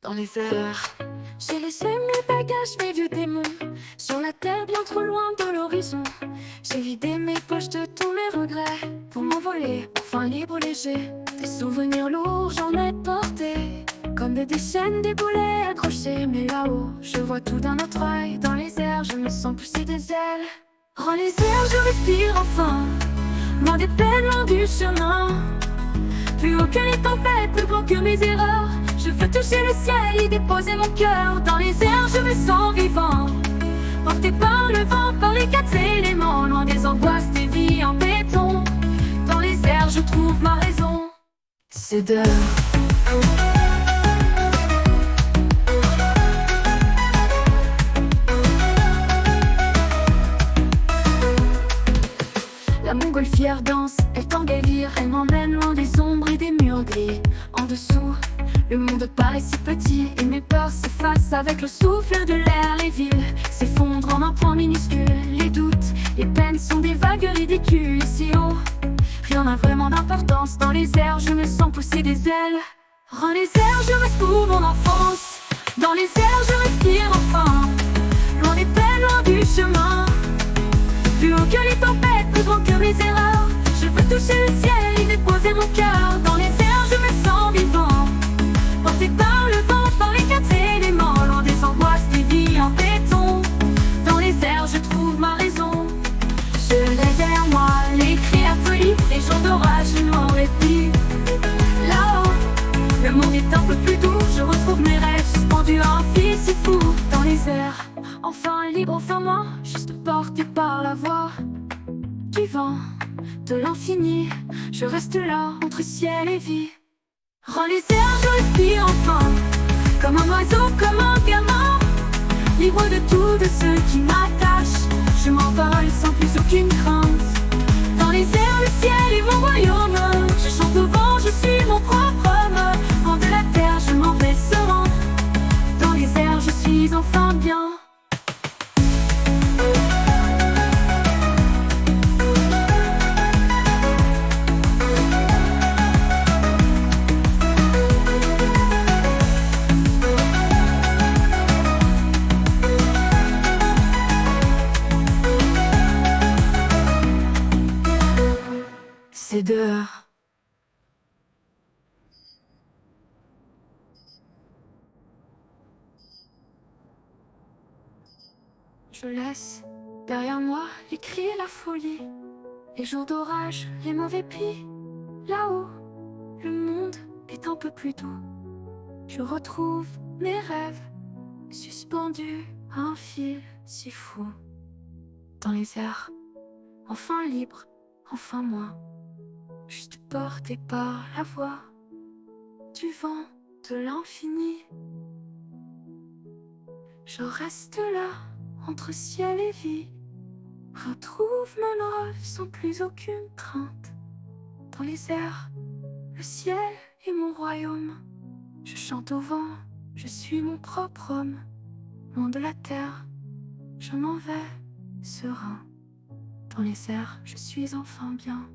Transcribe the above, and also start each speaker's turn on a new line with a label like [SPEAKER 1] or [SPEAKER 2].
[SPEAKER 1] dans les airs. J'ai laissé mes bagages, mes vieux démons sur la terre bien trop loin de l'horizon. J'ai vidé mes poches de tous mes regrets pour m'envoler, enfin libre, léger. Des souvenirs lourds, j'en ai porté comme des chaînes, des boulets accrochés. Mais là-haut, je vois tout d'un autre œil. Dans les airs, je me sens pousser des ailes. Dans les airs, je respire enfin, loin des peines, loin du chemin. Plus haut que les tempêtes, plus grand que mes erreurs. Je veux toucher le ciel, y déposer mon cœur. Dans les airs, je me sens vivant, porté par le vent, par les quatre éléments. Loin des angoisses, des vies en béton. Dans les airs, je trouve ma raison. C'est de... La montgolfière danse, elle t'engueulire, elle m'emmène loin des ombres et des murs gris. En dessous, le monde paraît si petit et mes peurs s'effacent avec le souffle de l'air. Les villes s'effondrent en un point minuscule. Les doutes, les peines sont des vagues ridicules. Ici haut, rien n'a vraiment d'importance. Dans les airs, je me sens pousser des ailes. Dans les airs, je reste pour mon enfance. Dans les airs, je respire enfin, loin des peines, loin du chemin. Plus haut que les tempêtes, plus grand que mes erreurs. Je veux toucher le ciel et déposer mon cœur. Dans les airs, je me sens vivant, porté par le vent, par les quatre éléments. Loin des angoisses, des vies en béton. Dans les airs, je trouve ma raison. Je laisse derrière moi les cris, la folie, les jours d'orage, je m'en répit. Là-haut, le monde est un peu plus doux. Je retrouve mes rêves suspendus à un fil si fou. Dans les airs, enfin libre, enfin moi, juste porté par la voix du vent, de l'infini. Je reste là, entre ciel et vie. Dans les airs, je respire enfin, comme un oiseau, comme un gamin, libre de tout, de ce qui m'attache. Je m'envole sans plus aucune crainte. Dans les airs, le ciel est mon royaume. Je chante au vent, je suis mon propre homme. Loin de la terre, je m'en vais serein. Dans les airs, je suis enfin bien. C'est dehors. Je laisse derrière moi les cris et la folie, les jours d'orage, les mauvais plis. Là-haut, le monde est un peu plus doux. Je retrouve mes rêves suspendus à un fil si fou. Dans les airs, enfin libre, enfin moi, juste porté par la voix du vent, de l'infini. Je reste là, entre ciel et vie. Retrouve mon rêve sans plus aucune crainte. Dans les airs, le ciel est mon royaume. Je chante au vent, je suis mon propre homme. Loin de la terre, je m'en vais serein. Dans les airs, je suis enfin bien.